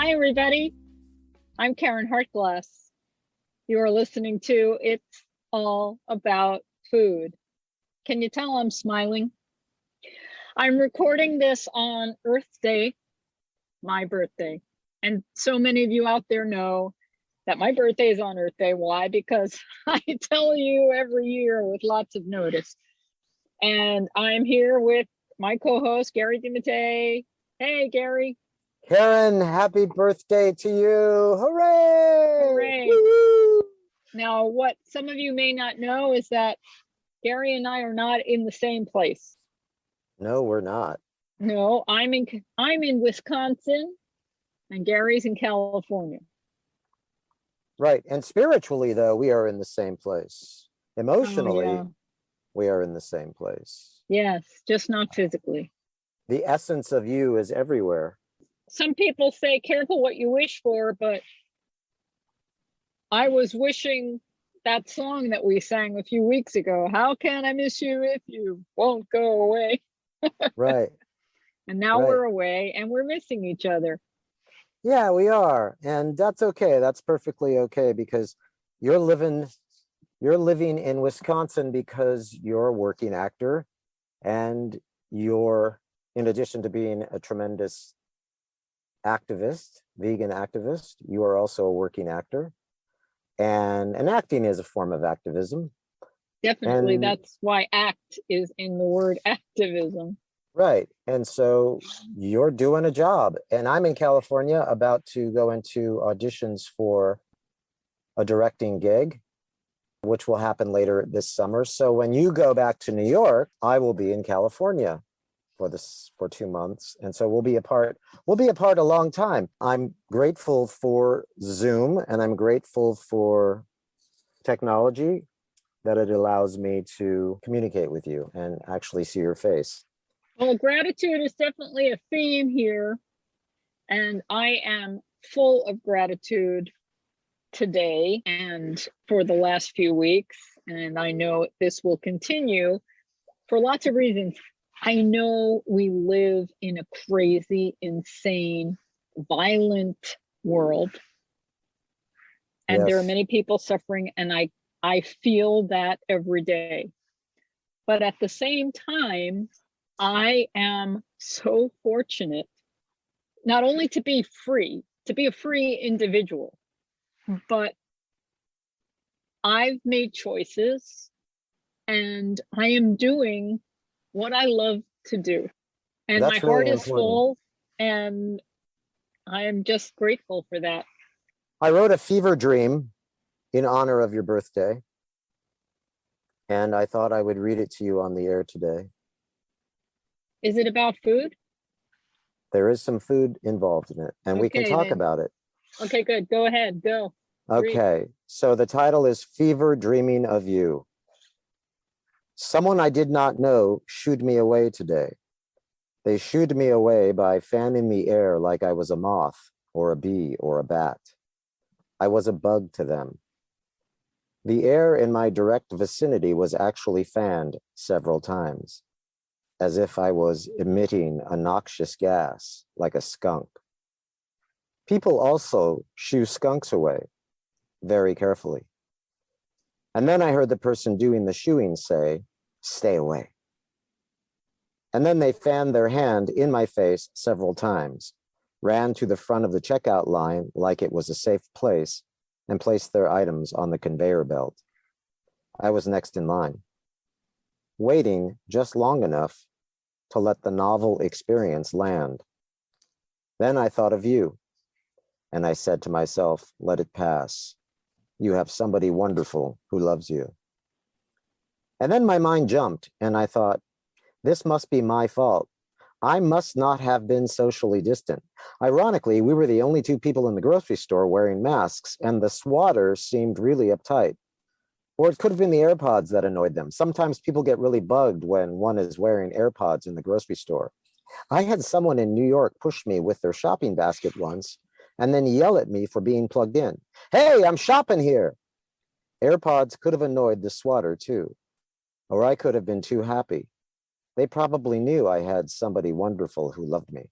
Hi, everybody. I'm Caryn Hartglass. You are listening to It's All About Food. Can you tell I'm smiling? I'm recording this on Earth Day, my birthday. And so many of you out there know that my birthday is on Earth Day. Why? Because I tell you every year with lots of notice. And I'm here with my co-host, Gary Mattei. Hey, Gary. Caryn, happy birthday to you. Hooray! Hooray. Woo-hoo! Now, what some of you may not know is that Gary and I are not in the same place. No, we're not. No, I'm in Wisconsin and Gary's in California. Right. And spiritually, though, we are in the same place. Emotionally, we are in the same place. Yes, just not physically. The essence of you is everywhere. Some people say, careful what you wish for, but I was wishing that song that we sang a few weeks ago, how can I miss you if you won't go away? Right. And now we're away and we're missing each other. Yeah, we are. And that's okay. That's perfectly okay, because you're living in Wisconsin because you're a working actor, and you're, in addition to being a tremendous activist, vegan activist, you are also a working actor. And acting is a form of activism. Definitely. That's why act is in the word activism. Right. And so you're doing a job. And I'm in California about to go into auditions for a directing gig, which will happen later this summer. So when you go back to New York, I will be in California for 2 months. And so we'll be apart a long time. I'm grateful for Zoom, and I'm grateful for technology that it allows me to communicate with you and actually see your face. Well, gratitude is definitely a theme here, and I am full of gratitude today and for the last few weeks, and I know this will continue for lots of reasons. I know we live in a crazy, insane, violent world, and Yes. there are many people suffering, and I feel that every day. But at the same time, I am so fortunate not only to be a free individual, but I've made choices and I am doing what I love to do. And That's my really heart is important. full, and I am just grateful for that. I wrote a fever dream in honor of your birthday, and I thought I would read it to you on the air today. Is it about food? There is some food involved in it, and we can talk about it. Okay, good. Go ahead. Go. Okay, so the title is Fever Dreaming of You. Someone I did not know shooed me away today. They shooed me away by fanning the air like I was a moth or a bee or a bat. I was a bug to them. The air in my direct vicinity was actually fanned several times, as if I was emitting a noxious gas like a skunk. People also shoo skunks away very carefully. And then I heard the person doing the shooing say, "Stay away." And then they fanned their hand in my face several times, ran to the front of the checkout line like it was a safe place, and placed their items on the conveyor belt. I was next in line, waiting just long enough to let the novel experience land. Then I thought of you, and I said to myself, let it pass. You have somebody wonderful who loves you. And then my mind jumped, and I thought, this must be my fault. I must not have been socially distant. Ironically, we were the only two people in the grocery store wearing masks, and the swatter seemed really uptight. Or it could have been the AirPods that annoyed them. Sometimes people get really bugged when one is wearing AirPods in the grocery store. I had someone in New York push me with their shopping basket once, and then yell at me for being plugged in. Hey, I'm shopping here. AirPods could have annoyed the swatter too, or I could have been too happy. They probably knew I had somebody wonderful who loved me.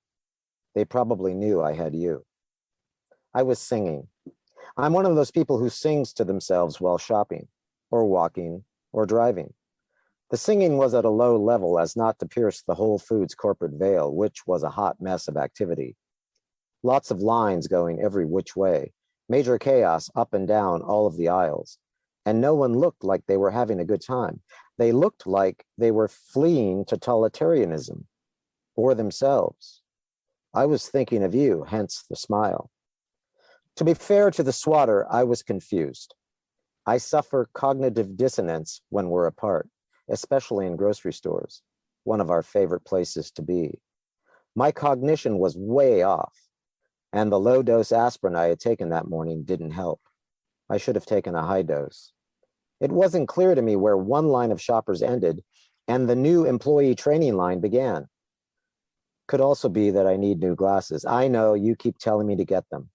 They probably knew I had you. I was singing. I'm one of those people who sings to themselves while shopping, or walking, or driving. The singing was at a low level as not to pierce the Whole Foods corporate veil, which was a hot mess of activity. Lots of lines going every which way, major chaos up and down all of the aisles, and no one looked like they were having a good time. They looked like they were fleeing totalitarianism or themselves. I was thinking of you, hence the smile. To be fair to the swatter, I was confused. I suffer cognitive dissonance when we're apart, especially in grocery stores, one of our favorite places to be. My cognition was way off, and the low-dose aspirin I had taken that morning didn't help. I should have taken a high dose. It wasn't clear to me where one line of shoppers ended and the new employee training line began. Could also be that I need new glasses. I know you keep telling me to get them.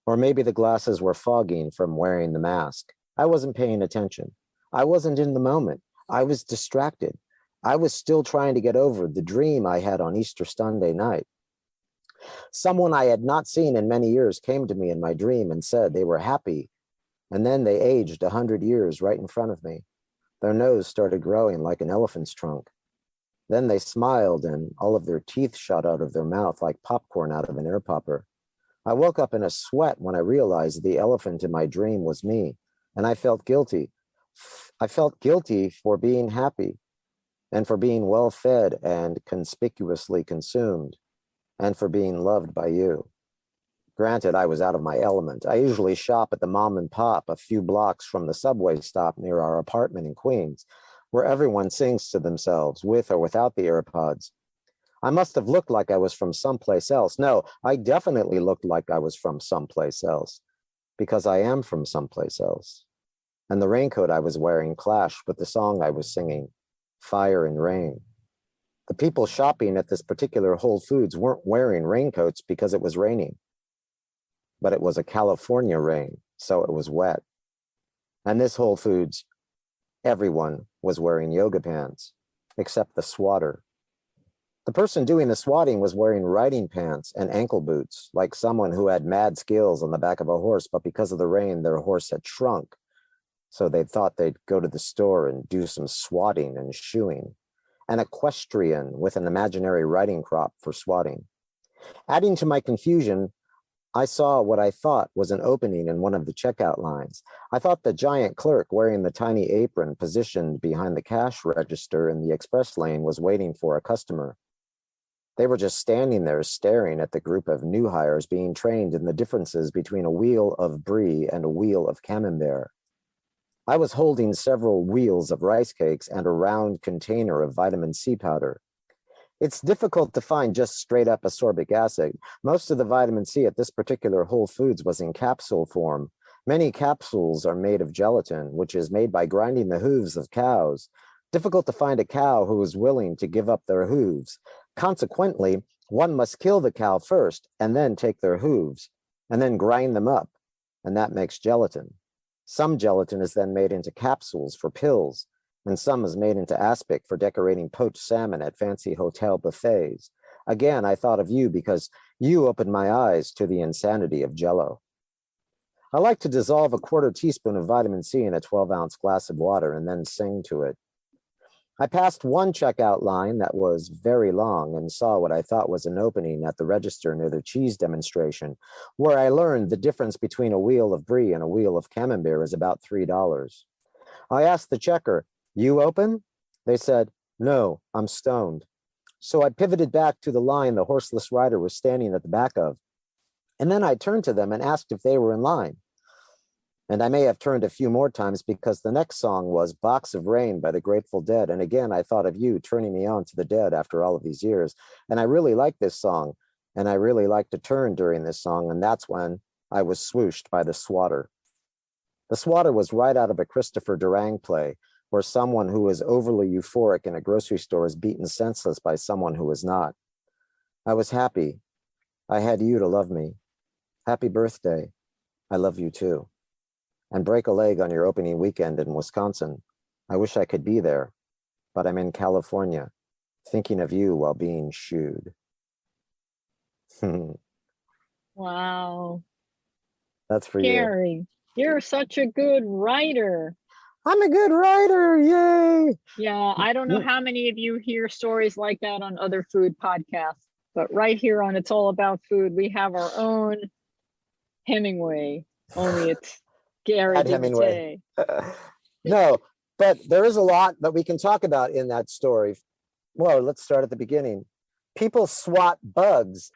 Or maybe the glasses were fogging from wearing the mask. I wasn't paying attention. I wasn't in the moment. I was distracted. I was still trying to get over the dream I had on Easter Sunday night. Someone I had not seen in many years came to me in my dream and said they were happy, and then they aged 100 years right in front of me. Their nose started growing like an elephant's trunk. Then they smiled and all of their teeth shot out of their mouth like popcorn out of an air popper. I woke up in a sweat when I realized the elephant in my dream was me, and I felt guilty. I felt guilty for being happy and for being well fed and conspicuously consumed and for being loved by you. Granted, I was out of my element. I usually shop at the mom and pop a few blocks from the subway stop near our apartment in Queens, where everyone sings to themselves with or without the AirPods. I must have looked like I was from someplace else. No, I definitely looked like I was from someplace else, because I am from someplace else. And the raincoat I was wearing clashed with the song I was singing, Fire and Rain. The people shopping at this particular Whole Foods weren't wearing raincoats because it was raining, but it was a California rain, so it was wet. And this Whole Foods, everyone was wearing yoga pants, except the swatter. The person doing the swatting was wearing riding pants and ankle boots, like someone who had mad skills on the back of a horse, but because of the rain, their horse had shrunk. So they thought they'd go to the store and do some swatting and shoeing. An equestrian with an imaginary riding crop for swatting. Adding to my confusion, I saw what I thought was an opening in one of the checkout lines. I thought the giant clerk wearing the tiny apron positioned behind the cash register in the express lane was waiting for a customer. They were just standing there staring at the group of new hires being trained in the differences between a wheel of brie and a wheel of camembert. I was holding several wheels of rice cakes and a round container of vitamin C powder. It's difficult to find just straight up ascorbic acid. Most of the vitamin C at this particular Whole Foods was in capsule form. Many capsules are made of gelatin, which is made by grinding the hooves of cows. Difficult to find a cow who is willing to give up their hooves. Consequently, one must kill the cow first and then take their hooves and then grind them up, and that makes gelatin. Some gelatin is then made into capsules for pills, and some is made into aspic for decorating poached salmon at fancy hotel buffets. Again, I thought of you because you opened my eyes to the insanity of Jell-O. I like to dissolve a quarter teaspoon of vitamin C in a 12-ounce glass of water and then sing to it. I passed one checkout line that was very long and saw what I thought was an opening at the register near the cheese demonstration, where I learned the difference between a wheel of brie and a wheel of camembert is about $3. I asked the checker, "You open?" They said, "No, I'm stoned." So I pivoted back to the line the horseless rider was standing at the back of. And then I turned to them and asked if they were in line. And I may have turned a few more times because the next song was Box of Rain by the Grateful Dead. And again, I thought of you turning me on to the Dead after all of these years. And I really like this song. And I really like to turn during this song. And that's when I was swooshed by the swatter. The swatter was right out of a Christopher Durang play, where someone who is overly euphoric in a grocery store is beaten senseless by someone who is not. I was happy. I had you to love me. Happy birthday. I love you too. And break a leg on your opening weekend in Wisconsin. I wish I could be there, but I'm in California, thinking of you while being shooed. Wow. That's for you. Gary, you're such a good writer. I'm a good writer. Yay. Yeah, I don't know how many of you hear stories like that on other food podcasts, but right here on It's All About Food, we have our own Hemingway, only it's Gary At Hemingway. Mattei. No, but there is a lot that we can talk about in that story. Well, let's start at the beginning. People swat bugs,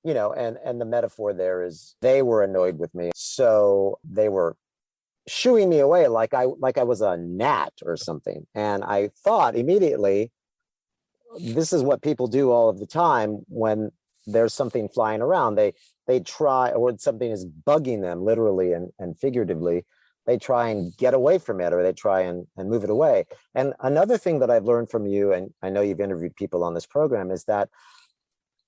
you know, and the metaphor there is they were annoyed with me. So they were shooing me away like I was a gnat or something. And I thought immediately, this is what people do all of the time when there's something flying around. They try, or when something is bugging them literally and figuratively, they try and get away from it, or they try and move it away. And another thing that I've learned from you, and I know you've interviewed people on this program, is that,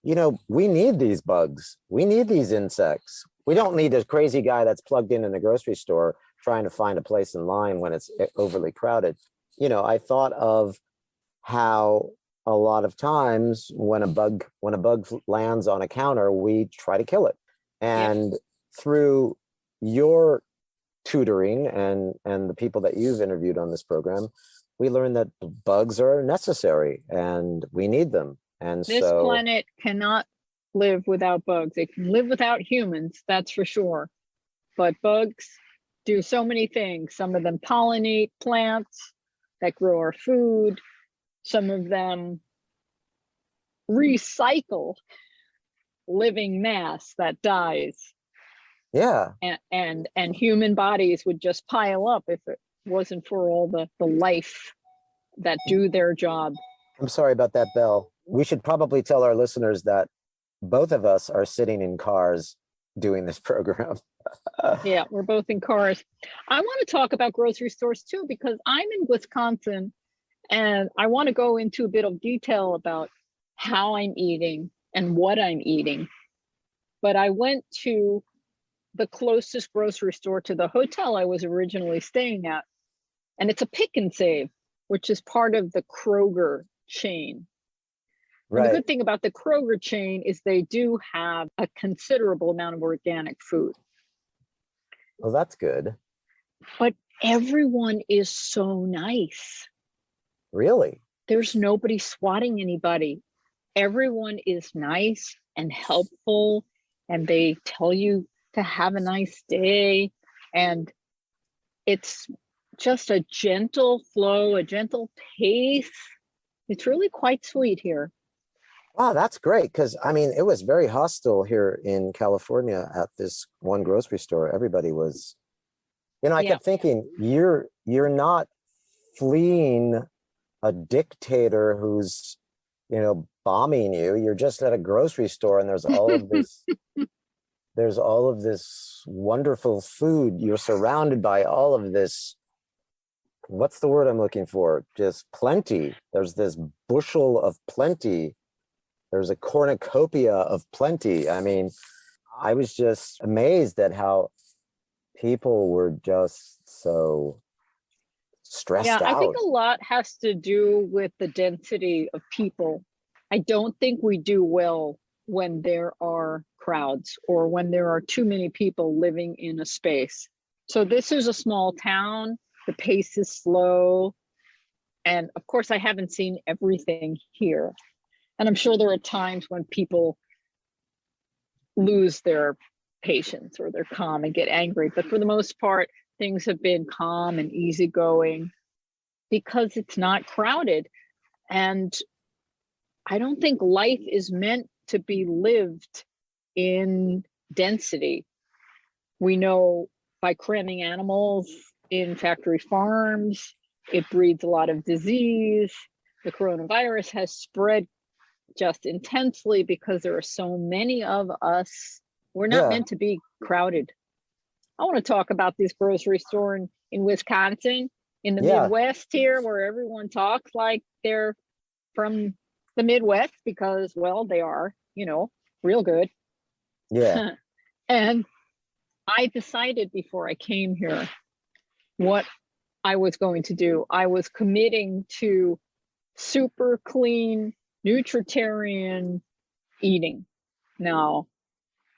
you know, we need these bugs. We need these insects. We don't need a crazy guy that's plugged in the grocery store trying to find a place in line when it's overly crowded. You know, I thought of how a lot of times when a bug lands on a counter, we try to kill it. And through your tutoring and the people that you've interviewed on this program, we learned that bugs are necessary and we need them. And this planet cannot live without bugs. It can live without humans, that's for sure. But bugs do so many things. Some of them pollinate plants that grow our food. Some of them recycle living mass that dies. Yeah. And human bodies would just pile up if it wasn't for all the life that do their job. I'm sorry about that bell. We should probably tell our listeners that both of us are sitting in cars doing this program. Yeah, we're both in cars. I want to talk about grocery stores too, because I'm in Wisconsin and I want to go into a bit of detail about how I'm eating and what I'm eating. But I went to the closest grocery store to the hotel I was originally staying at, and it's a Pick and Save, which is part of the Kroger chain. Right. And the good thing about the Kroger chain is they do have a considerable amount of organic food. Well, that's good. But everyone is so nice. Really? There's nobody swatting anybody. Everyone is nice and helpful, and they tell you to have a nice day. And it's just a gentle flow, a gentle pace. It's really quite sweet here. Wow, that's great. Because I mean, it was very hostile here in California at this one grocery store. Everybody was, you know, I kept thinking, you're not fleeing a dictator who's, you know, bombing you. You're just at a grocery store and there's all of this there's all of this wonderful food. You're surrounded by all of this, what's the word I'm looking for? Just plenty. There's this bushel of plenty. There's a cornucopia of plenty. I mean, I was just amazed at how people were just so stressed out. I think a lot has to do with the density of people. I don't think we do well when there are crowds or when there are too many people living in a space. So this is a small town. The pace is slow. And of course, I haven't seen everything here. And I'm sure there are times when people lose their patience or they're calm and get angry. But for the most part, things have been calm and easygoing because it's not crowded. And I don't think life is meant to be lived in density. We know by cramming animals in factory farms, it breeds a lot of disease. The coronavirus has spread just intensely because there are so many of us. We're not meant to be crowded. I want to talk about this grocery store in Wisconsin, in the Midwest here, where everyone talks like they're from the Midwest because, well, they are, you know, real good. Yeah. And I decided before I came here what I was going to do. I was committing to super clean, nutritarian eating. Now,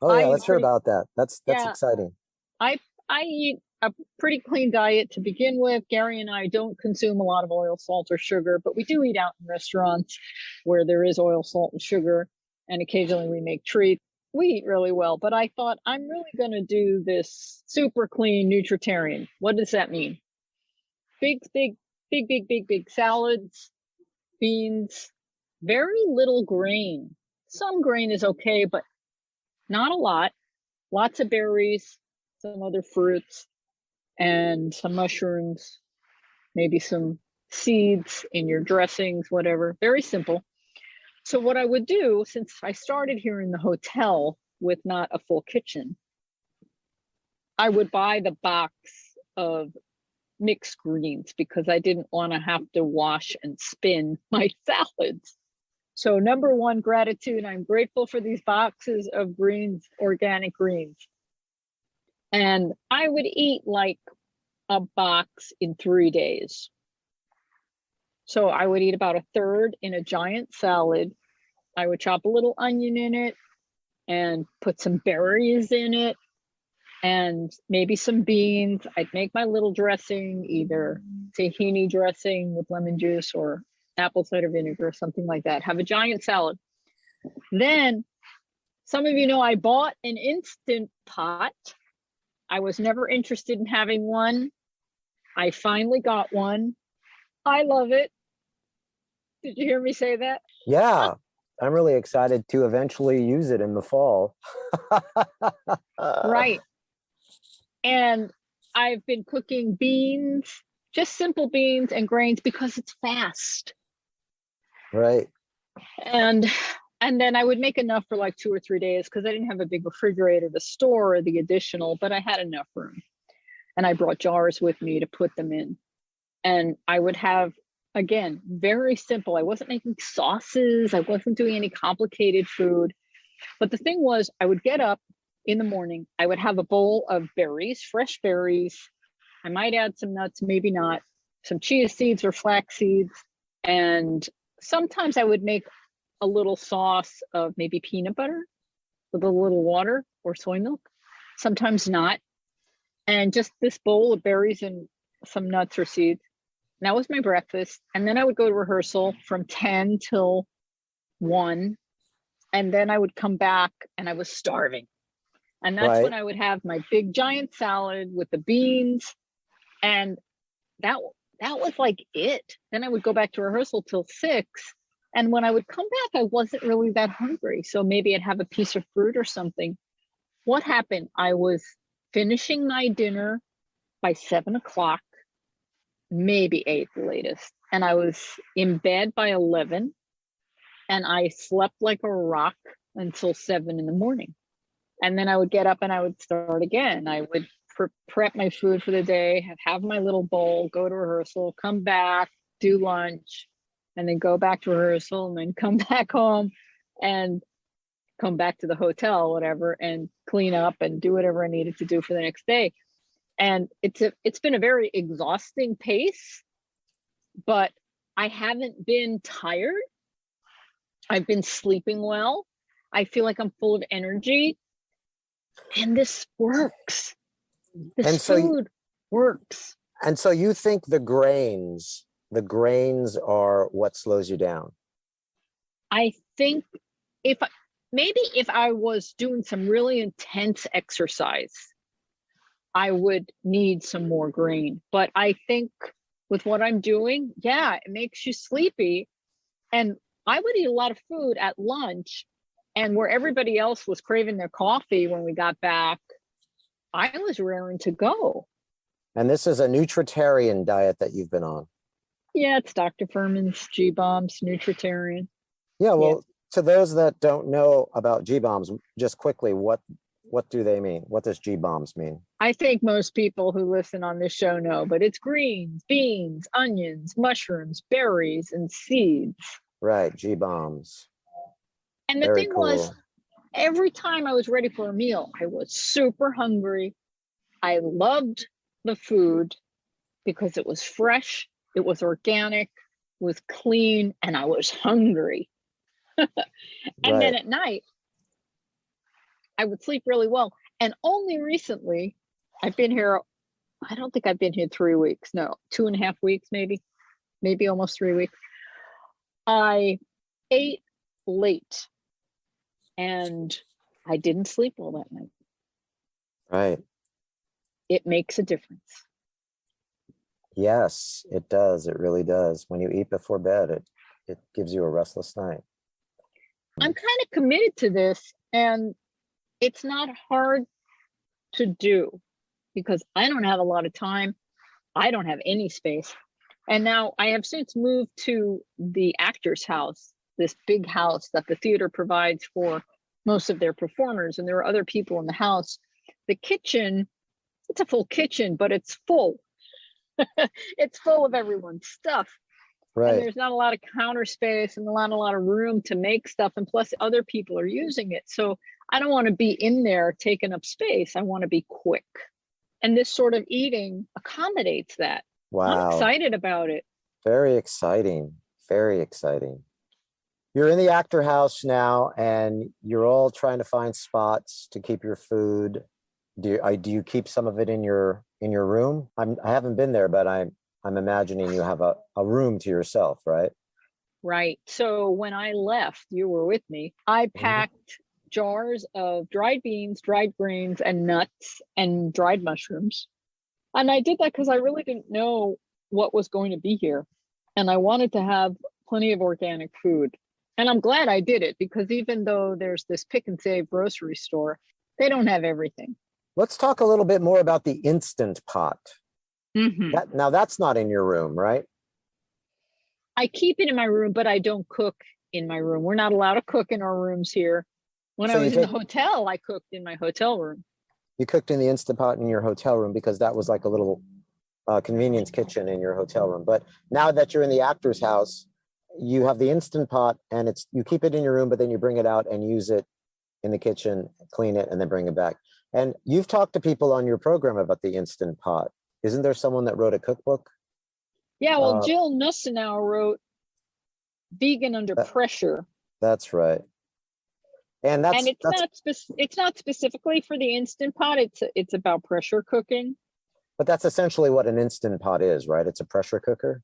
let's hear about that. That's exciting. I I eat a pretty clean diet to begin with. Gary and I don't consume a lot of oil, salt, or sugar, but we do eat out in restaurants where there is oil, salt, and sugar, and occasionally we make treats. We eat really well, but I thought I'm really going to do this super clean nutritarian. What does that mean? Big salads, beans, very little grain. Some grain is okay, but not a lot. Lots of berries, some other fruits, and some mushrooms, maybe some seeds in your dressings, whatever. Very simple. So what I would do, since I started here in the hotel with not a full kitchen, I would buy the box of mixed greens because I didn't want to have to wash and spin my salads. So number one, gratitude. I'm grateful for these boxes of greens, organic greens. And I would eat like a box in 3 days. So I would eat about a third in a giant salad. I would chop a little onion in it and put some berries in it and maybe some beans. I'd make my little dressing, either tahini dressing with lemon juice or apple cider vinegar or something like that. Have a giant salad. Then some of you know I bought an Instant Pot. I was never interested in having one. I finally got one. I love it. Did you hear me say that? Yeah, I'm really excited to eventually use it in the fall. Right. And I've been cooking beans, just simple beans and grains because it's fast. Right. And then I would make enough for like 2 or 3 days because I didn't have a big refrigerator to store the additional, but I had enough room. And I brought jars with me to put them in. And I would have, again, very simple. I wasn't making sauces. I wasn't doing any complicated food. But the thing was, I would get up in the morning. I would have a bowl of berries, fresh berries. I might add some nuts, maybe not, some chia seeds or flax seeds. And sometimes I would make a little sauce of maybe peanut butter with a little water or soy milk. Sometimes not. And just this bowl of berries and some nuts or seeds. And that was my breakfast. And then I would go to rehearsal from 10 till 1. And then I would come back and I was starving. And that's when I would have my big giant salad with the beans. And that was like it. Then I would go back to rehearsal till 6. And when I would come back, I wasn't really that hungry. So maybe I'd have a piece of fruit or something. What happened? I was finishing my dinner by 7 o'clock, maybe 8 the latest. And I was in bed by 11. And I slept like a rock until 7 in the morning. And then I would get up and I would start again. I would prep my food for the day, have my little bowl, go to rehearsal, come back, do lunch, and then go back to rehearsal, and then come back home and come back to the hotel, whatever, and clean up and do whatever I needed to do for the next day. And it's been a very exhausting pace, but I haven't been tired. I've been sleeping well. I feel like I'm full of energy. And this works. This food works. And so you think the grains are what slows you down? I think if I was doing some really intense exercise, I would need some more grain. But I think with what I'm doing, yeah, it makes you sleepy. And I would eat a lot of food at lunch, and where everybody else was craving their coffee when we got back, I was raring to go. And this is a nutritarian diet that you've been on. Yeah, it's Dr. Furman's Gbombs nutritarian. Yeah, well, to those that don't know about Gbombs, just quickly, what do they mean? What does Gbombs mean? I think most people who listen on this show know, but it's greens, beans, onions, mushrooms, berries, and seeds. Right, Gbombs. And the thing was, every time I was ready for a meal, I was super hungry. I loved the food because it was fresh, it was organic, it was clean, and I was hungry. And then at night, I would sleep really well. And only recently I've been here, I don't think I've been here 3 weeks. No, 2.5 weeks, maybe almost 3 weeks. I ate late and I didn't sleep all that night. Right. It makes a difference. Yes, it does. It really does. When you eat before bed, it gives you a restless night. I'm kind of committed to this, and it's not hard to do because I don't have a lot of time. I don't have any space. And now I have since moved to the actor's house, this big house that the theater provides for most of their performers. And there are other people in the house. The kitchen, it's a full kitchen, but it's full. It's full of everyone's stuff. Right. And there's not a lot of counter space and not a lot of room to make stuff. And plus other people are using it. So I don't want to be in there taking up space. I want to be quick. And this sort of eating accommodates that. Wow. I'm excited about it. Very exciting. Very exciting. You're in the actor house now and you're all trying to find spots to keep your food. Do you keep some of it in your room? I haven't been there, but I'm imagining you have a room to yourself, right? Right. So when I left, you were with me, I packed jars of dried beans, dried grains, and nuts, and dried mushrooms. And I did that because I really didn't know what was going to be here. And I wanted to have plenty of organic food. And I'm glad I did it because even though there's this pick and save grocery store, they don't have everything. Let's talk a little bit more about the Instant Pot. Mm-hmm. Now that's not in your room, right? I keep it in my room, but I don't cook in my room. We're not allowed to cook in our rooms here. When I was in the hotel, I cooked in my hotel room. You cooked in the Instant Pot in your hotel room because that was like a little convenience kitchen in your hotel room. But now that you're in the actor's house, you have the Instant Pot and you keep it in your room, but then you bring it out and use it in the kitchen, clean it, and then bring it back. And you've talked to people on your program about the Instant Pot. Isn't there someone that wrote a cookbook? Yeah, well, Jill Nussenauer wrote Vegan Under Pressure. That's right. And it's not specifically for the Instant Pot. It's about pressure cooking. But that's essentially what an Instant Pot is, right? It's a pressure cooker.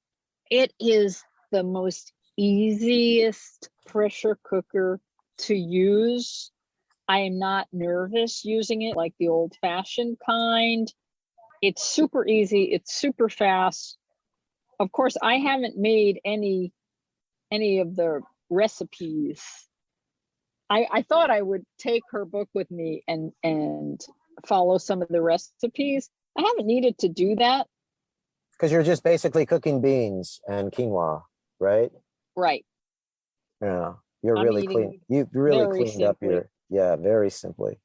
It is the most easiest pressure cooker to use. I am not nervous using it like the old-fashioned kind. It's super easy. It's super fast. Of course, I haven't made any of the recipes. I thought I would take her book with me and follow some of the recipes. I haven't needed to do that. Because you're just basically cooking beans and quinoa, right? Right. Yeah. You're really clean. You've really cleaned up very simply.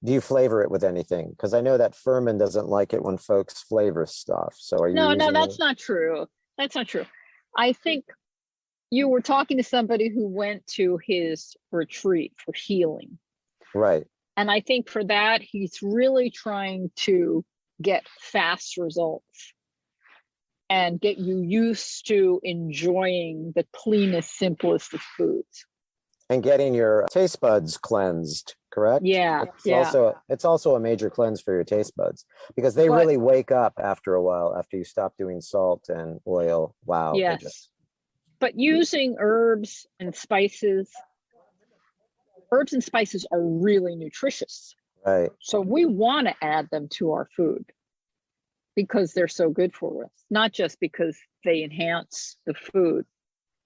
Do you flavor it with anything? Because I know that Furman doesn't like it when folks flavor stuff. So are you? No, that's not true. That's not true. I think you were talking to somebody who went to his retreat for healing. Right. And I think for that, he's really trying to get fast results and get you used to enjoying the cleanest, simplest of foods. And getting your taste buds cleansed, correct? Yeah. It's also a major cleanse for your taste buds because they really wake up after a while, after you stop doing salt and oil. Wow. Yes. But using herbs and spices are really nutritious. Right. So we want to add them to our food because they're so good for us, not just because they enhance the food,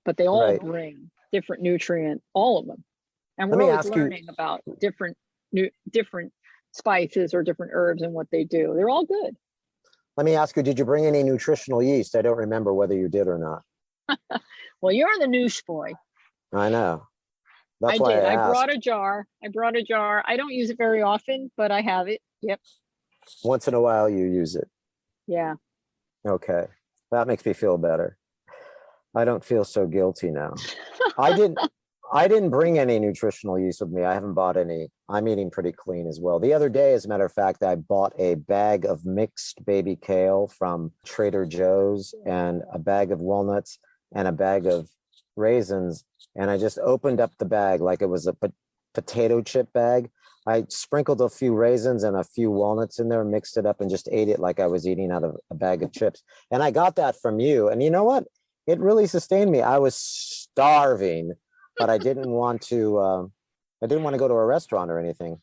but they all bring different nutrient, all of them. And we're always learning about different spices or different herbs and what they do. They're all good. Let me ask you, did you bring any nutritional yeast? I don't remember whether you did or not. Well, you're the noosh boy. I know. That's I why did. I I brought a jar. I don't use it very often, but I have it. Yep. Once in a while you use it. Yeah. Okay. That makes me feel better. I don't feel so guilty now. I didn't bring any nutritional yeast with me. I haven't bought any. I'm eating pretty clean as well. The other day, as a matter of fact, I bought a bag of mixed baby kale from Trader Joe's and a bag of walnuts and a bag of raisins. And I just opened up the bag like it was a potato chip bag. I sprinkled a few raisins and a few walnuts in there, mixed it up, and just ate it like I was eating out of a bag of chips. And I got that from you. And you know what? It really sustained me. I was starving, but I didn't want to. I didn't want to go to a restaurant or anything.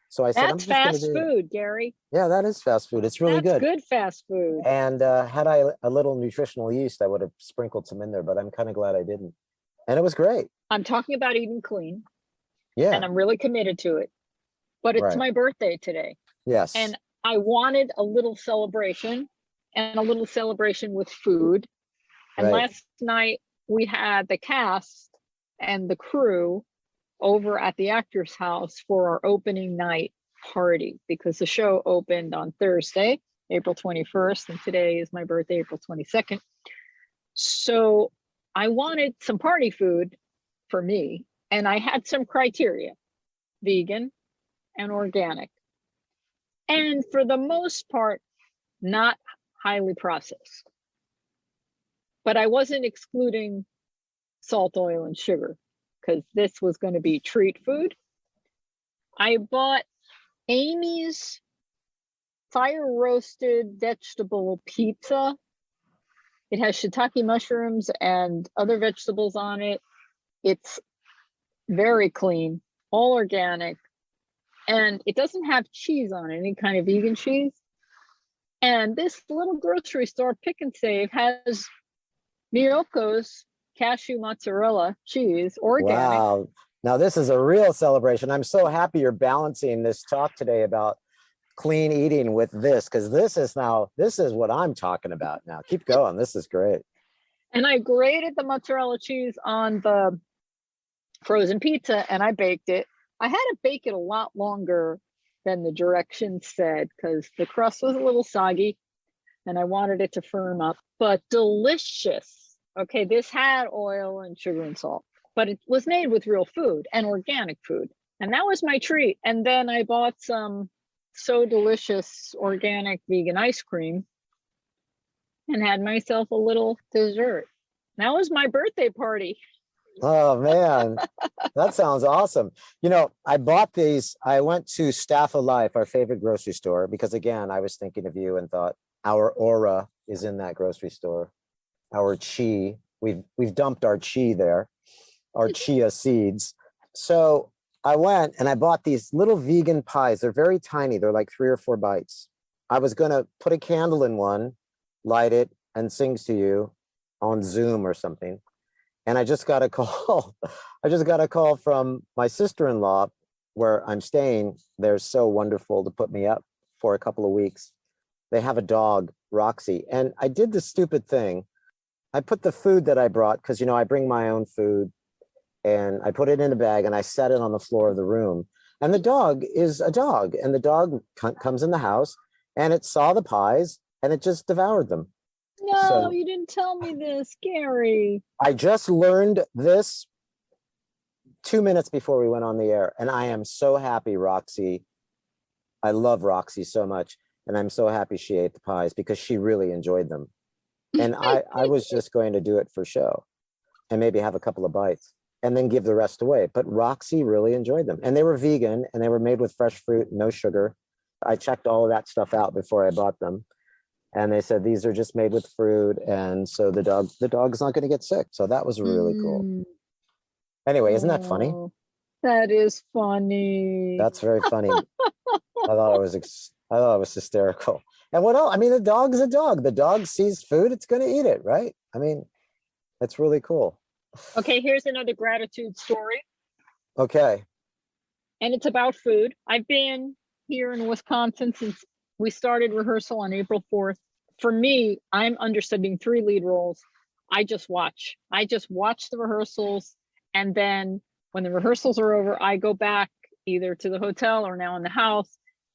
So I said, I'm That's just going to fast do it. food, Gary. Yeah, that is fast food. It's really That's good. good fast food. And had I a little nutritional yeast, I would have sprinkled some in there, but I'm kind of glad I didn't. And it was great. I'm talking about eating clean, Yeah. and I'm really committed to it. But it's Right. my birthday today, Yes. and I wanted a little celebration and a little celebration with food. And Right. last night we had the cast and the crew over at the actor's house for our opening night party, because the show opened on Thursday, April 21st, and today is my birthday, April 22nd. So I wanted some party food for me, and I had some criteria: vegan and organic, and for the most part, not highly processed. But I wasn't excluding salt, oil, and sugar, because this was going to be treat food. I bought Amy's fire roasted vegetable pizza. It has shiitake mushrooms and other vegetables on it. It's very clean, all organic, and it doesn't have cheese on it, any kind of vegan cheese. And this little grocery store, Pick and Save, has Miyoko's cashew mozzarella cheese, organic. Wow. Now this is a real celebration. I'm so happy you're balancing this talk today about clean eating with this, because this is what I'm talking about now. Keep going. This is great. And I grated the mozzarella cheese on the frozen pizza and I baked it. I had to bake it a lot longer than the directions said, because the crust was a little soggy and I wanted it to firm up, but delicious. Okay, this had oil and sugar and salt, but it was made with real food and organic food. And that was my treat. And then I bought some So Delicious organic vegan ice cream and had myself a little dessert. That was my birthday party. Oh man, that sounds awesome. You know, I bought these. I went to Staff of Life, our favorite grocery store, because again, I was thinking of you and thought our aura is in that grocery store. Our chi, we've dumped our chi there, our chia seeds. So I went and I bought these little vegan pies. They're very tiny. They're like 3 or 4 bites. I was going to put a candle in one, light it, and sings to you on Zoom or something. And I just got a call. I just got a call from my sister-in-law where I'm staying. They're so wonderful to put me up for a couple of weeks. They have a dog, Roxy. And I did the stupid thing. I put the food that I brought, because, you know, I bring my own food, and I put it in a bag and I set it on the floor of the room. And the dog is a dog, and the dog comes in the house and it saw the pies and it just devoured them. No, So- you didn't tell me this, Gary. I just learned this 2 minutes before we went on the air, and I am so happy, Roxy. I love Roxy so much, and I'm so happy she ate the pies because she really enjoyed them. And I was just going to do it for show and maybe have a couple of bites and then give the rest away. But Roxy really enjoyed them, and they were vegan and they were made with fresh fruit, no sugar. I checked all of that stuff out before I bought them. And they said, these are just made with fruit. And so the dog's not going to get sick. So that was really cool. Anyway, isn't that funny? Oh, that is funny. That's very funny. I thought it was hysterical. And what else? I mean, the dog's a dog. The dog sees food, it's going to eat it, right? I mean, that's really cool. Okay, here's another gratitude story. Okay. And it's about food. I've been here in Wisconsin since we started rehearsal on April 4th. For me, I'm understudying 3 lead roles. I just watch the rehearsals. And then when the rehearsals are over, I go back either to the hotel or now in the house,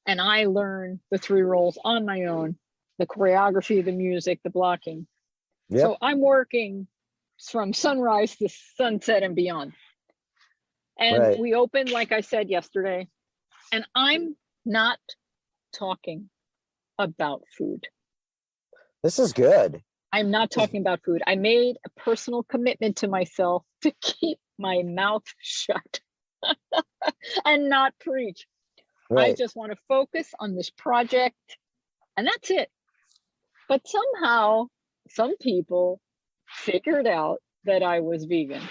and I learn the 3 roles on my own: the choreography, the music, the blocking. Yep. So I'm working from sunrise to sunset and beyond. And Right. we opened, like I said yesterday, and I'm not talking about food. This is good. I'm not talking about food. I made a personal commitment to myself to keep my mouth shut. and not preach. I Right. just want to focus on this project, and that's it. But somehow, some people figured out that I was vegan.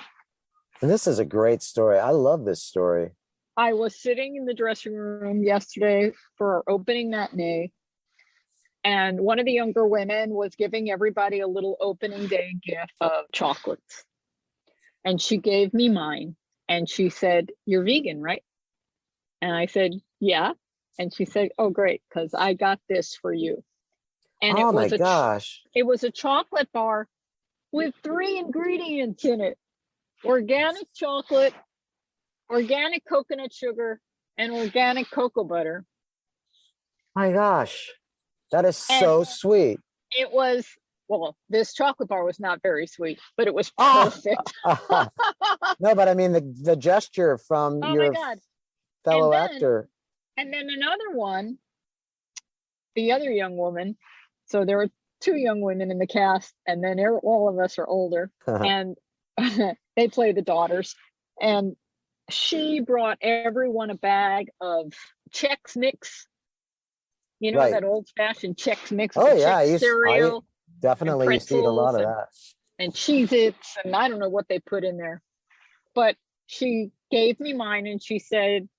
And this is a great story. I love this story. I was sitting in the dressing room yesterday for our opening matinee, and one of the younger women was giving everybody a little opening day gift of chocolates. And she gave me mine, and she said, "You're vegan, right?" And I said, "Yeah." And she said, "Oh, great, because I got this for you." And Oh my gosh. it was a chocolate bar with 3 ingredients in it: organic chocolate, organic coconut sugar, and organic cocoa butter. My gosh. That is And so sweet. it was, well, this chocolate bar was not very sweet, but it was Ah! perfect. No, but I mean the gesture from Oh my your God. fellow And then- actor. And then another one, the other young woman. So there were 2 young women in the cast, and then all of us are older, and they play the daughters. And she brought everyone a bag of Chex Mix. You know, Right. that old-fashioned Chex Mix with Oh the yeah, Chex cereal definitely used to eat a lot of pretzels that. and Cheez-Its, and I don't know what they put in there. But she gave me mine, and she said,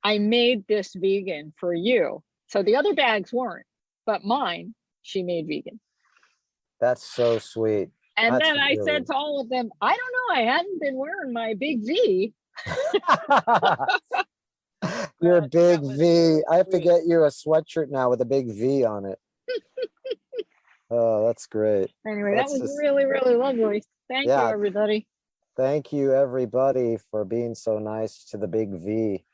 "I made this vegan for you." So the other bags weren't, but mine, she made vegan. That's so sweet. And That's then I really- said to all of them, "I don't know, I hadn't been wearing my big V." Your That big was V. really I have to sweet. get you a sweatshirt now with a big V on it. Oh, that's great. Anyway, That's that was just- really, really lovely. Thank you, Yeah. everybody. Thank you, everybody, for being so nice to the big V.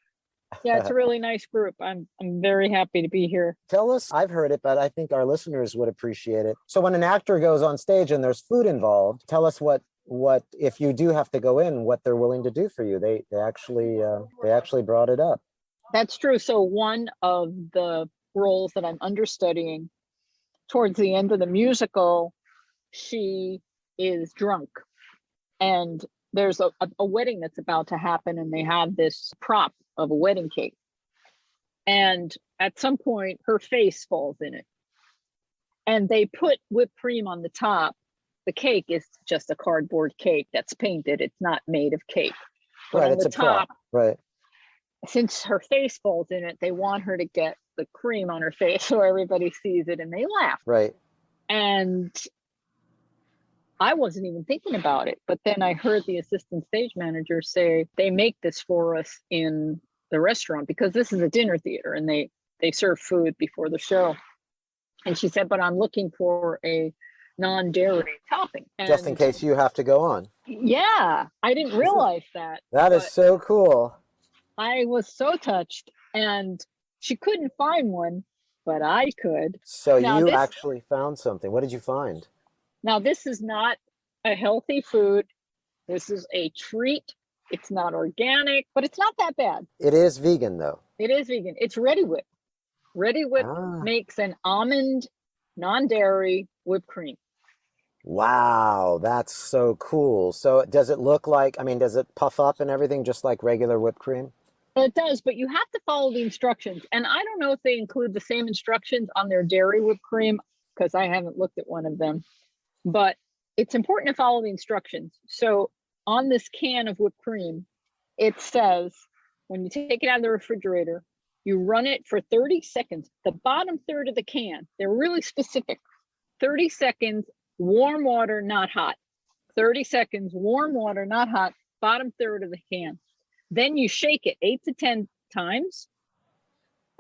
Yeah, it's a really nice group. I'm very happy to be here. Tell us, I've heard it, but I think our listeners would appreciate it. So when an actor goes on stage and there's food involved, tell us what if you do have to go in, what they're willing to do for you. They actually brought it up. That's true. So one of the roles that I'm understudying, towards the end of the musical, she is drunk, and there's a wedding that's about to happen, and they have this prop of a wedding cake, and at some point her face falls in it, and they put whipped cream on the top. The cake is just a cardboard cake that's painted. It's not made of cake. But Right, on it's the a prop. top, Right. since her face falls in it, they want her to get the cream on her face so everybody sees it and they laugh. Right. And I wasn't even thinking about it, but then I heard the assistant stage manager say they make this for us in the restaurant because this is a dinner theater and they serve food before the show. And she said, "But I'm looking for a non-dairy topping." Just in And case you have to go on. yeah, I didn't realize that. That is but so cool. I was so touched, and she couldn't find one, but I could. So Now you this- actually found something. What did you find? Now, this is not a healthy food. This is a treat. It's not organic, but it's not that bad. It is vegan though. It is vegan. It's Ready Whip. Ready Whip Ah. makes an almond, non-dairy whipped cream. Wow, that's so cool. So does it look like, I mean, does it puff up and everything just like regular whipped cream? It does, but you have to follow the instructions. And I don't know if they include the same instructions on their dairy whipped cream because I haven't looked at one of them. But it's important to follow the instructions. So on this can of whipped cream, it says when you take it out of the refrigerator, you run it for 30 seconds. The bottom third of the can, they're really specific. 30 seconds, warm water, not hot. 30 seconds, warm water, not hot, bottom third of the can. Then you shake it 8 to 10 times,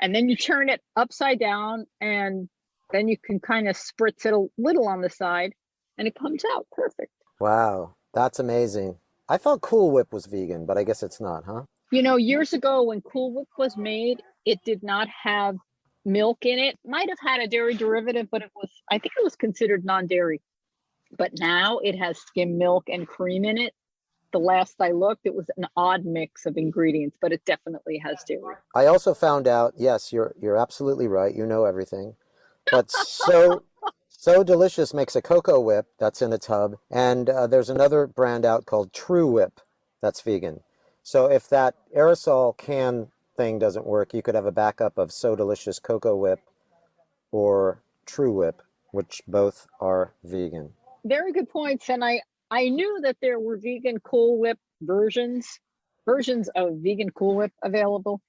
and then you turn it upside down, and then you can kind of spritz it a little on the side, and it comes out perfect. Wow, that's amazing. I thought Cool Whip was vegan, but I guess it's not, huh? You know, years ago when Cool Whip was made, it did not have milk in it. Might have had a dairy derivative, but I think it was considered non-dairy. But now it has skim milk and cream in it. The last I looked, it was an odd mix of ingredients, but it definitely has dairy. I also found out, yes, you're absolutely right. You know everything. But So Delicious makes a cocoa whip that's in a tub, and there's another brand out called True Whip that's vegan. So if that aerosol can thing doesn't work, you could have a backup of So Delicious Cocoa Whip or True Whip, which both are vegan. Very good points. And I knew that there were vegan Cool Whip versions of vegan Cool Whip available,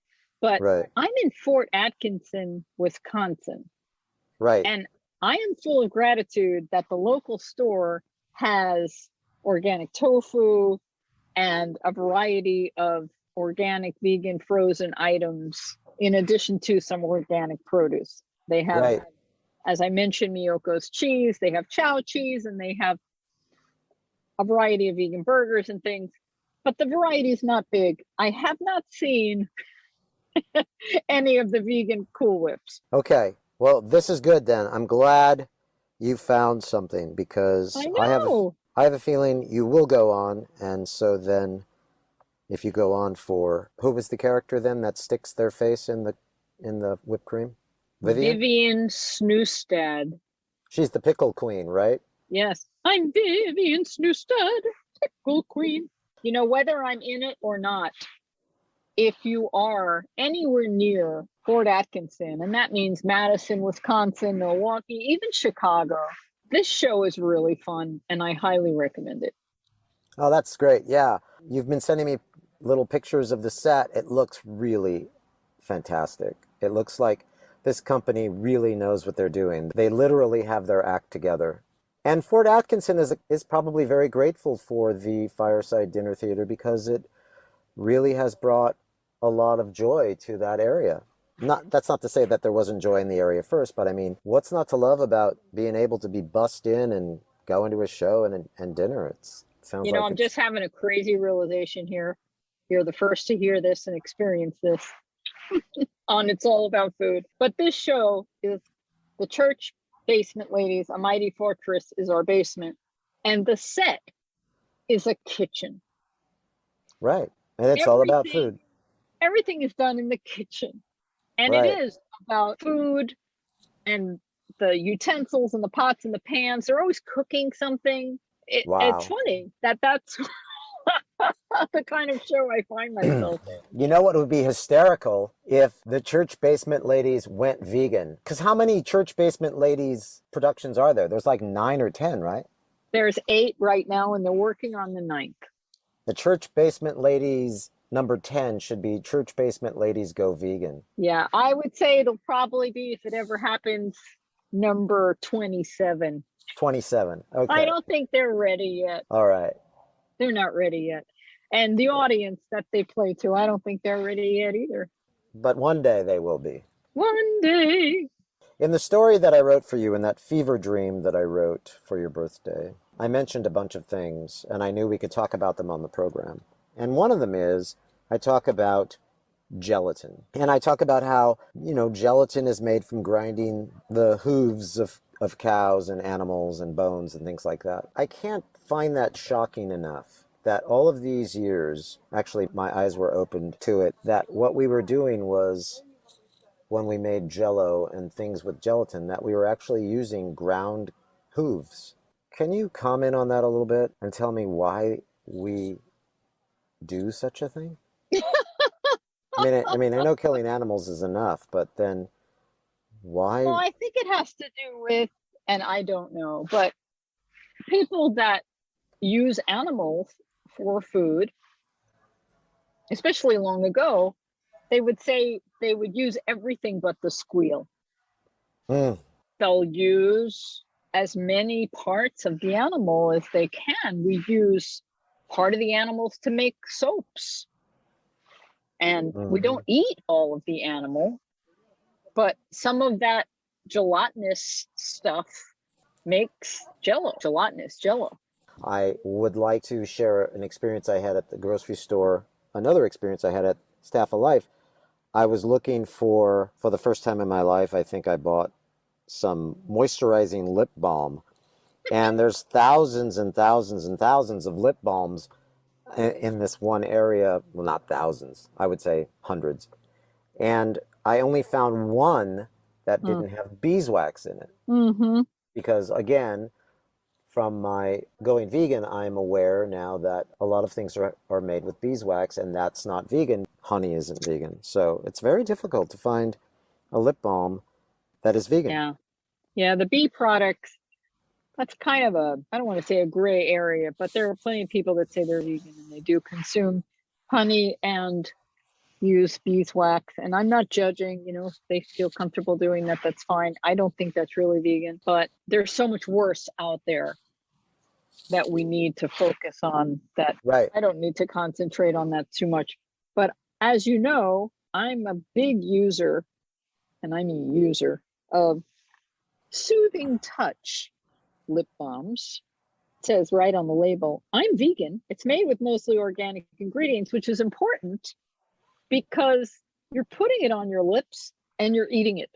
but Right, I'm in Fort Atkinson, Wisconsin, right, and I am full of gratitude that the local store has organic tofu and a variety of organic vegan frozen items in addition to some organic produce. They have, right. as I mentioned, Miyoko's cheese, they have chow cheese, and they have a variety of vegan burgers and things, but the variety is not big. I have not seen any of the vegan Cool Whips. Okay. Well, this is good then. I'm glad you found something because I know. I have a feeling you will go on, and so then if you go on for who was the character then that sticks their face in the whipped cream? Vivian? Vivian Snoostad. She's the Pickle Queen, right? Yes, I'm Vivian Snoostad, Pickle Queen. You know, whether I'm in it or not, if you are anywhere near Fort Atkinson, and that means Madison, Wisconsin, Milwaukee, even Chicago, this show is really fun and I highly recommend it. Oh, that's great. Yeah. You've been sending me little pictures of the set. It looks really fantastic. It looks like this company really knows what they're doing. They literally have their act together. And Fort Atkinson is probably very grateful for the Fireside Dinner Theater because it really has brought a lot of joy to that area. That's not to say that there wasn't joy in the area first, but I mean, what's not to love about being able to be bussed in and go into a show and dinner? It sounds You know, like I'm just having a crazy realization here. You're the first to hear this and experience this on It's All About Food. But this show is the church basement, ladies. A mighty fortress is our basement. And the set is a kitchen. right. And it's all about food. Everything is done in the kitchen. And it Right. is about food and the utensils and the pots and the pans. They're always cooking something. It's Wow. funny that's the kind of show I find myself in. You know what would be hysterical if the Church Basement Ladies went vegan? Because how many Church Basement Ladies productions are there? There's like 9 or 10, right? There's 8 right now, and they're working on the 9th. The Church Basement Ladies number 10 should be Church Basement Ladies Go Vegan. Yeah, I would say it'll probably be, if it ever happens, number 27. 27. Okay. I don't think they're ready yet. All right. They're not ready yet. And the audience that they play to, I don't think they're ready yet either. But one day they will be. One day. In the story that I wrote for you, in that fever dream that I wrote for your birthday, I mentioned a bunch of things, and I knew we could talk about them on the program. And one of them is, I talk about gelatin. And I talk about how, gelatin is made from grinding the hooves of cows and animals and bones and things like that. I can't find that shocking enough that all of these years, actually my eyes were opened to it, that what we were doing was, when we made Jell-O and things with gelatin, that we were actually using ground hooves. Can you comment on that a little bit and tell me why we do such a thing? I mean, I know killing animals is enough, but then why? Well, I think it has to do with, and I don't know, but people that use animals for food, especially long ago, they would say they would use everything but the squeal. They'll use as many parts of the animal as they can. We use part of the animals to make soaps. And we don't eat all of the animal, but some of that gelatinous stuff makes gelatinous Jell-O. I would like to share an experience I had at the grocery store, another experience I had at Staff of Life. I was looking for the first time in my life, I think I bought some moisturizing lip balm. And there's thousands and thousands and thousands of lip balms in this one area. Well, not thousands, I would say hundreds. And I only found one that didn't have beeswax in it. Mm-hmm. Because again, from my going vegan, I'm aware now that a lot of things are made with beeswax, and that's not vegan. Honey isn't vegan. So it's very difficult to find a lip balm that is vegan. Yeah. Yeah. The bee products, that's kind of a, I don't want to say a gray area, but there are plenty of people that say they're vegan and they do consume honey and use beeswax. And I'm not judging, if they feel comfortable doing that, that's fine. I don't think that's really vegan, but there's so much worse out there that we need to focus on, that Right. I don't need to concentrate on that too much. But as you know, I'm a big user, and I mean user, of Soothing Touch lip balms. It says right on the label, I'm vegan. It's made with mostly organic ingredients, which is important because you're putting it on your lips and you're eating it.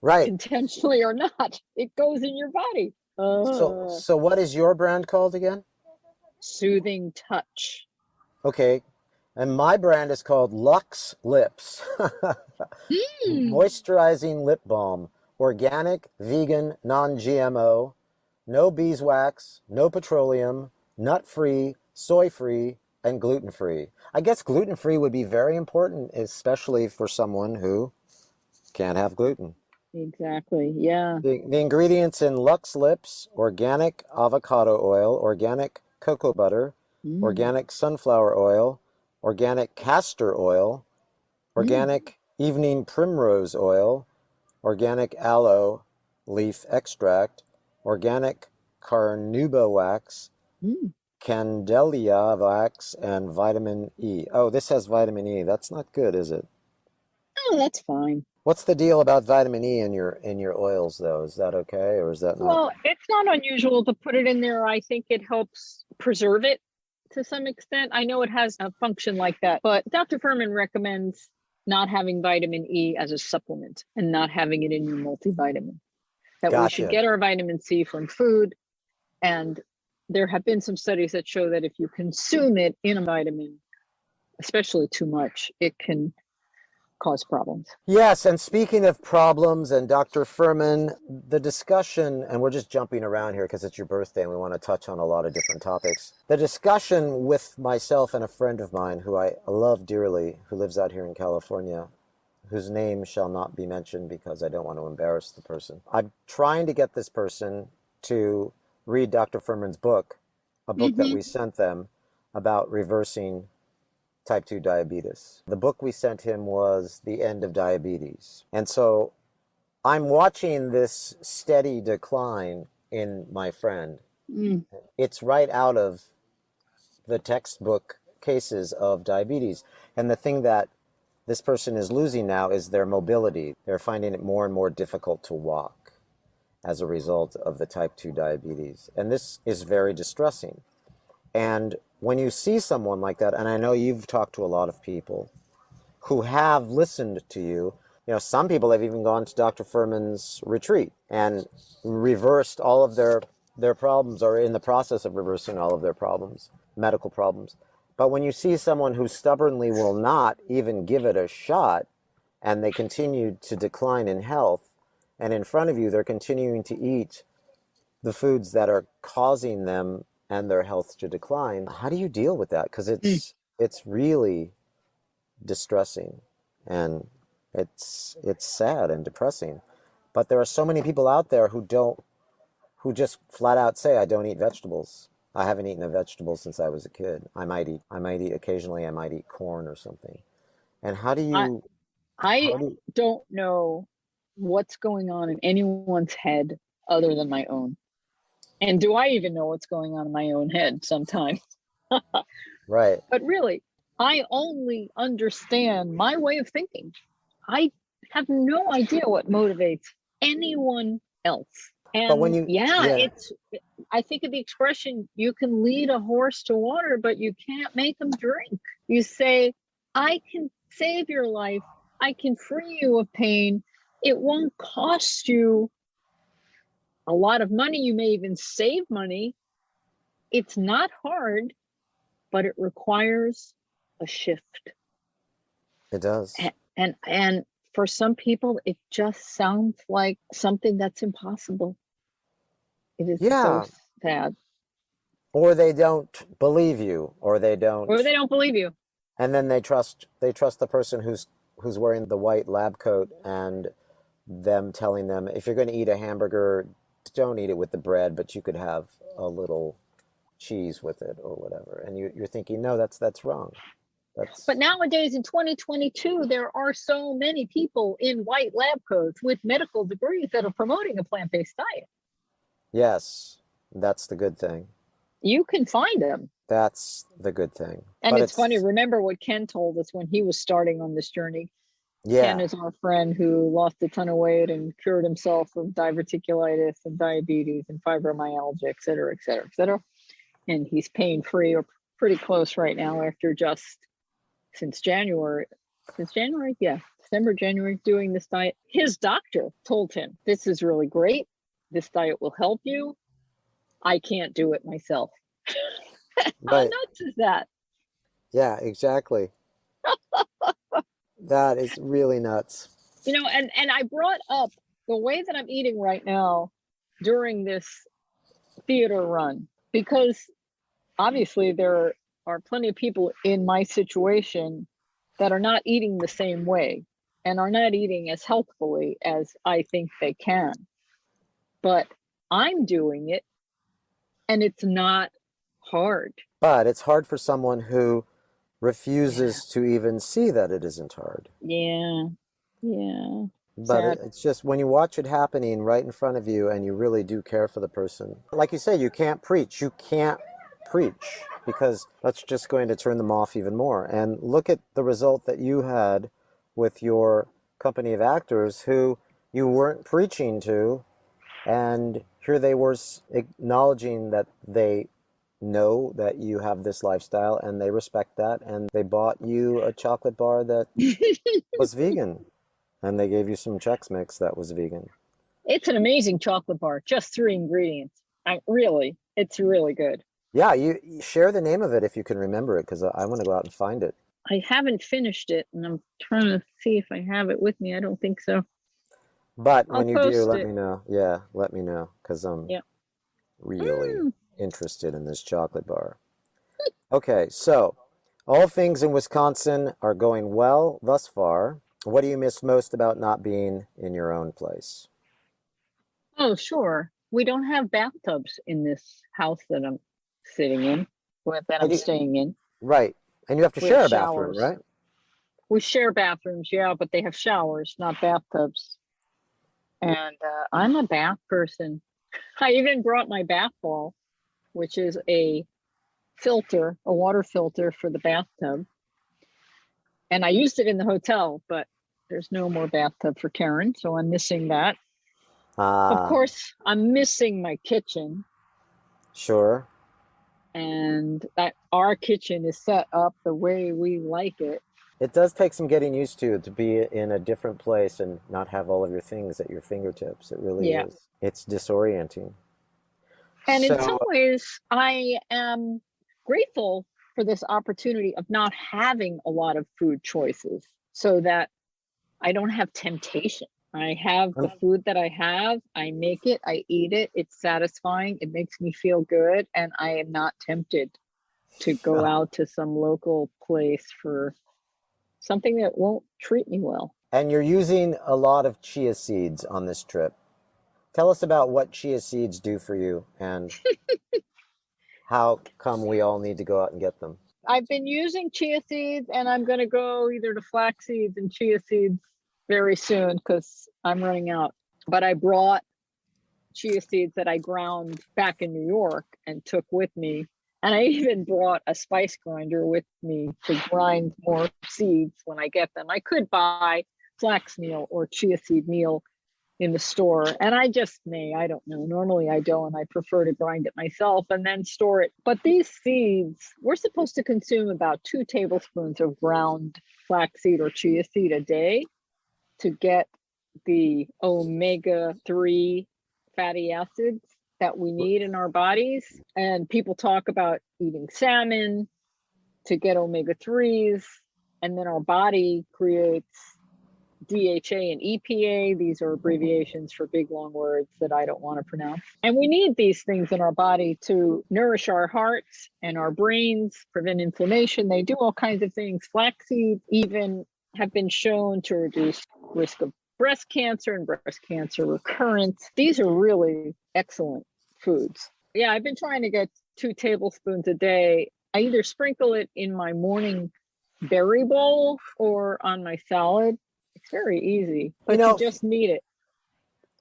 Right. Intentionally or not, it goes in your body. So what is your brand called again? Soothing Touch. Okay. And my brand is called Luxe Lips. Moisturizing lip balm. Organic, vegan, non-GMO, no beeswax, no petroleum, nut-free, soy-free, and gluten-free. I guess gluten-free would be very important, especially for someone who can't have gluten. Exactly. Yeah. The ingredients in Luxe Lips: organic avocado oil, organic cocoa butter, organic sunflower oil, organic castor oil, organic evening primrose oil, organic aloe leaf extract, organic carnauba wax, candelia wax, and vitamin E. Oh, this has vitamin E. That's not good, is it? Oh, that's fine. What's the deal about vitamin E in your oils, though? Is that okay, or is that not? Well, it's not unusual to put it in there. I think it helps preserve it to some extent. I know it has a function like that, but Dr. Furman recommends not having vitamin E as a supplement and not having it in your multivitamin. That we should get our vitamin C from food. And there have been some studies that show that if you consume it in a vitamin, especially too much, it can cause problems. Yes, and speaking of problems and Dr. Furman, the discussion, and we're just jumping around here because it's your birthday and we want to touch on a lot of different topics. The discussion with myself and a friend of mine who I love dearly, who lives out here in California, whose name shall not be mentioned because I don't want to embarrass the person. I'm trying to get this person to read Dr. Furman's book, a book that we sent them about reversing type 2 diabetes. The book we sent him was The End of Diabetes. And so I'm watching this steady decline in my friend. It's right out of the textbook cases of diabetes. And the thing that this person is losing now is their mobility. They're finding it more and more difficult to walk as a result of the type 2 diabetes. And this is very distressing. And when you see someone like that, and I know you've talked to a lot of people who have listened to you, some people have even gone to Dr. Furman's retreat and reversed all of their problems, or in the process of reversing all of their problems, medical problems. But when you see someone who stubbornly will not even give it a shot, and they continue to decline in health, and in front of you, they're continuing to eat the foods that are causing them and their health to decline. How do you deal with that? Because it's really distressing, and it's sad and depressing. But there are so many people out there who just flat out say, I don't eat vegetables. I haven't eaten a vegetable since I was a kid. I might eat occasionally, I might eat corn or something. And how do you... I don't know what's going on in anyone's head other than my own. And do I even know what's going on in my own head sometimes? Right. But really, I only understand my way of thinking. I have no idea what motivates anyone else. And but when I think of the expression, you can lead a horse to water, but you can't make him drink. You say, I can save your life. I can free you of pain. It won't cost you a lot of money. You may even save money. It's not hard, but it requires a shift. It does. And for some people, it just sounds like something that's impossible. It is sad. Or they don't believe you, or they Or don't, they don't believe you. and then they trust the person who's wearing the white lab coat and them telling them, if you're going to eat a hamburger, don't eat it with the bread, but you could have a little cheese with it or whatever. And you're thinking, no, that's wrong. But That's nowadays in 2022, there are so many people in white lab coats with medical degrees that are promoting a plant-based diet. yes, that's the good thing. You can find them. That's the good thing. And But it's funny, remember what Ken told us when he was starting on this journey. Ken yeah, is our friend who lost a ton of weight and cured himself of diverticulitis and diabetes and fibromyalgia, et cetera, et cetera, et cetera. And he's pain free or pretty close right now after just since January, yeah, December, January, doing this diet. His doctor told him, this is really great. This diet will help you. I can't do it myself. How right. nuts is that? Yeah, exactly. That is really nuts. You know, and I brought up the way that I'm eating right now during this theater run, because obviously there are plenty of people in my situation that are not eating the same way and are not eating as healthfully as I think they can. But I'm doing it and it's not hard. But it's hard for someone who Yeah. refuses to even see that it isn't hard. Yeah. Yeah. But Sad. it's just when you watch it happening right in front of you and you really do care for the person. Like you say, you can't preach. You can't preach because that's just going to turn them off even more. And look at the result that you had with your company of actors who you weren't preaching to. And here they were acknowledging that they know that you have this lifestyle and they respect that. And they bought you a chocolate bar that was vegan. And they gave you some Chex Mix that was vegan. It's an amazing chocolate bar, just 3 ingredients. It's really good. Yeah, you share the name of it if you can remember it, because I want to go out and find it. I haven't finished it, and I'm trying to see if I have it with me. I don't think so. But I'll when you do, post let it. me know. Yeah, let me know, because I'm Yeah. really interested in this chocolate bar. Okay, so all things in Wisconsin are going well thus far. What do you miss most about not being in your own place? Oh, sure. We don't have bathtubs in this house that I'm sitting in, that And I'm you, staying in. right, and you have to We have share a bathroom, showers. right? We share bathrooms, yeah, but they have showers, not bathtubs. And I'm a bath person. I even brought my bath ball, which is a water filter for the bathtub. And I used it in the hotel, but there's no more bathtub for Caryn, so I'm missing that. Of course, I'm missing my kitchen. Sure. And that our kitchen is set up the way we like it. It does take some getting used to be in a different place and not have all of your things at your fingertips. It really is. It's disorienting. And in some So, ways, I am grateful for this opportunity of not having a lot of food choices so that I don't have temptation. I have the food that I have, I make it, I eat it, it's satisfying, it makes me feel good, and I am not tempted to go out to some local place for something that won't treat me well. and you're using a lot of chia seeds on this trip. Tell us about what chia seeds do for you and how come we all need to go out and get them. I've been using chia seeds, and I'm going to go either to flaxseeds and chia seeds very soon because I'm running out. But I brought chia seeds that I ground back in New York and took with me. And I even brought a spice grinder with me to grind more seeds when I get them. I could buy flax meal or chia seed meal in the store, and I don't know. Normally I don't. I prefer to grind it myself and then store it. But these seeds, we're supposed to consume about 2 tablespoons of ground flaxseed or chia seed a day to get the omega-3 fatty acids that we need in our bodies. And people talk about eating salmon to get omega-3s, and then our body creates DHA and EPA. These are abbreviations for big long words that I don't want to pronounce. And we need these things in our body to nourish our hearts and our brains, prevent inflammation. They do all kinds of things. Flaxseed even have been shown to reduce risk of breast cancer and breast cancer recurrence. These are really excellent foods. Yeah, I've been trying to get 2 tablespoons a day. I either sprinkle it in my morning berry bowl or on my salad. It's very easy, but you just need it.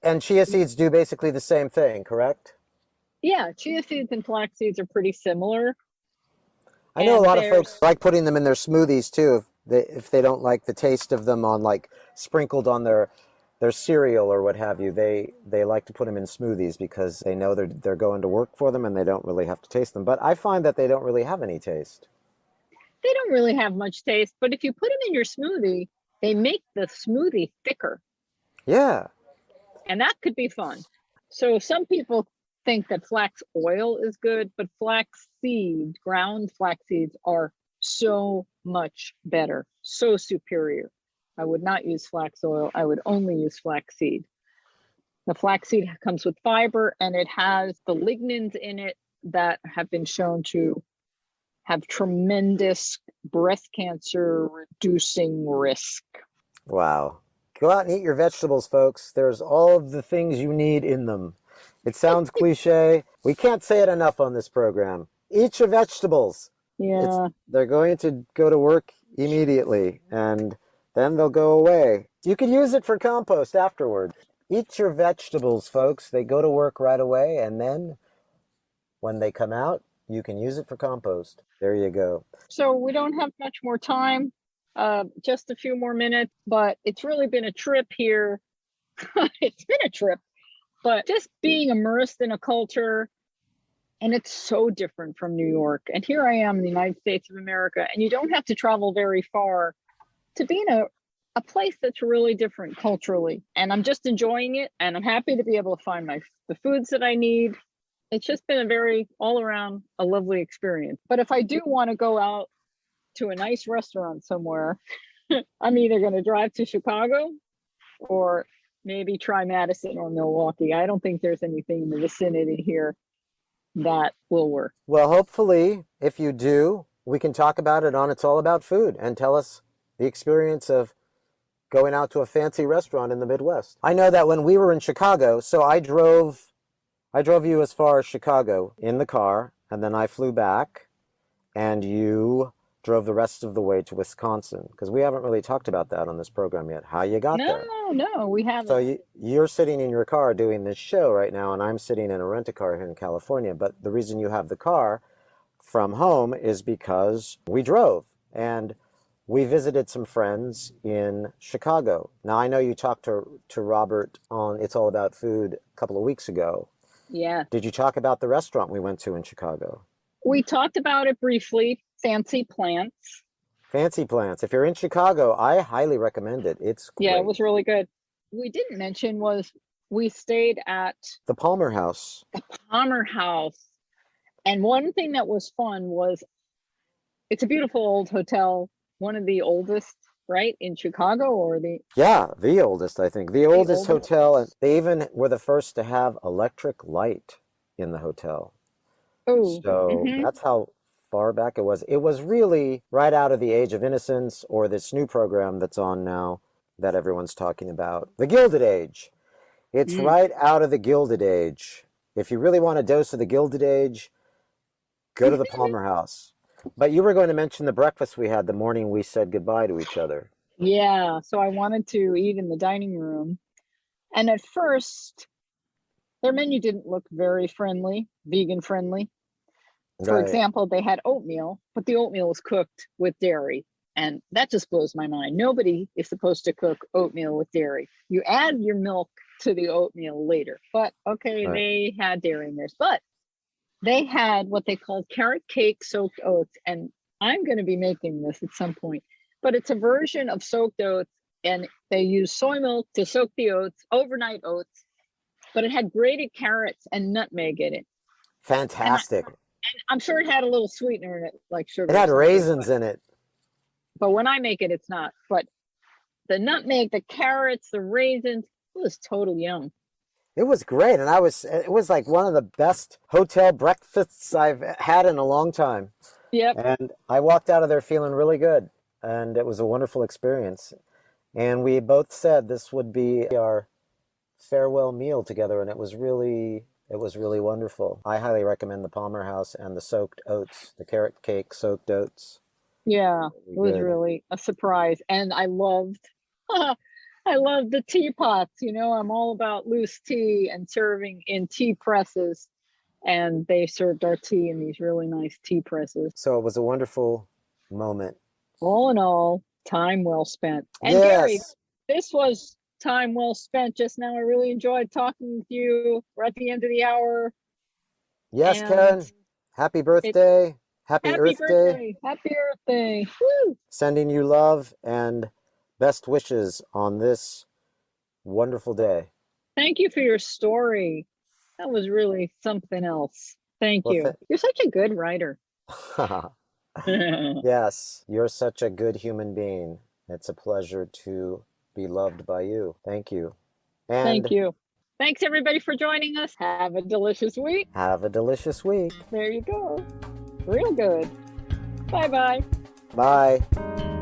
And chia seeds do basically the same thing, correct? Yeah, chia seeds and flax seeds are pretty similar. I know a lot of folks like putting them in their smoothies too, if they don't like the taste of them on like sprinkled on their cereal or what have you. They like to put them in smoothies because they know they're going to work for them and they don't really have to taste them. But I find that they don't really have any taste. They don't really have much taste, but if you put them in your smoothie, they make the smoothie thicker. Yeah. And that could be fun. So some people think that flax oil is good, but flaxseed, ground flax seeds are so much better, so superior. I would not use flax oil. I would only use flaxseed. The flaxseed comes with fiber and it has the lignans in it that have been shown to have tremendous breast cancer reducing risk. Wow. Go out and eat your vegetables, folks. There's all of the things you need in them. It sounds cliche. We can't say it enough on this program. Eat your vegetables. Yeah. They're going to go to work immediately and then they'll go away. You could use it for compost afterward. Eat your vegetables, folks. They go to work right away, and then when they come out, you can use it for compost. There you go. So we don't have much more time, just a few more minutes, but it's really been a trip here. It's been a trip, but just being immersed in a culture, and it's so different from New York. And here I am in the United States of America, and you don't have to travel very far to be in a place that's really different culturally. And I'm just enjoying it, and I'm happy to be able to find the foods that I need. It's just been a very all around a lovely experience. But if I do want to go out to a nice restaurant somewhere, I'm either going to drive to Chicago or maybe try Madison or Milwaukee. I don't think there's anything in the vicinity here that will work. Well, hopefully, if you do, we can talk about it on It's All About Food and tell us the experience of going out to a fancy restaurant in the Midwest. I know that when we were in Chicago, so I drove you as far as Chicago in the car, and then I flew back, and you drove the rest of the way to Wisconsin, because we haven't really talked about that on this program yet, how you got there. No, we haven't. So you're sitting in your car doing this show right now, and I'm sitting in a rent-a-car here in California, but the reason you have the car from home is because we drove, and we visited some friends in Chicago. Now, I know you talked to Robert on It's All About Food a couple of weeks ago. Yeah. Did you talk about the restaurant we went to in Chicago? We talked about it briefly, Fancy Plants. Fancy Plants. If you're in Chicago, I highly recommend it. It's great. Yeah, it was really good. We didn't mention was we stayed at the Palmer House. The Palmer House. And one thing that was fun was it's a beautiful old hotel, one of the oldest, right, in Chicago, or the oldest, I think. The oldest hotel, and they even were the first to have electric light in the hotel. Oh. So that's how far back it was. It was really right out of the Age of Innocence, or this new program that's on now that everyone's talking about, the Gilded Age. It's right out of the Gilded Age. If you really want a dose of the Gilded Age, go to the Palmer House. But you were going to mention the breakfast we had the morning we said goodbye to each other. Yeah, so I wanted to eat in the dining room. And at first, their menu didn't look very friendly, vegan friendly. For example, they had oatmeal, but the oatmeal was cooked with dairy. And that just blows my mind. Nobody is supposed to cook oatmeal with dairy. You add your milk to the oatmeal later. But okay, they had dairy in theirs. But they had what they called carrot cake soaked oats. And I'm going to be making this at some point. But it's a version of soaked oats. And they use soy milk to soak the oats, overnight oats. But it had grated carrots and nutmeg in it. Fantastic. And I'm sure it had a little sweetener in it, like sugar. It had raisins in it. But when I make it, it's not. But the nutmeg, the carrots, the raisins. It was total yum. It was great, and it was like one of the best hotel breakfasts I've had in a long time. Yep. And I walked out of there feeling really good, and it was a wonderful experience. And we both said this would be our farewell meal together, and it was really wonderful. I highly recommend the Palmer House and the soaked oats, the carrot cake soaked oats. Yeah, it was really a surprise. And I loved I love the teapots. You know, I'm all about loose tea and serving in tea presses. And they served our tea in these really nice tea presses. So it was a wonderful moment. All in all, time well spent. And yes. Gary, this was time well spent just now. I really enjoyed talking with you. We're at the end of the hour. Yes, and Caryn. Happy birthday. Happy Earth Day. Happy Earth Day. Woo! Sending you love and best wishes on this wonderful day. Thank you for your story. That was really something else. Thank you. You're such a good writer. Yes, you're such a good human being. It's a pleasure to be loved by you. Thank you. And thank you. Thanks everybody for joining us. Have a delicious week. Have a delicious week. There you go. Real good. Bye-bye. Bye.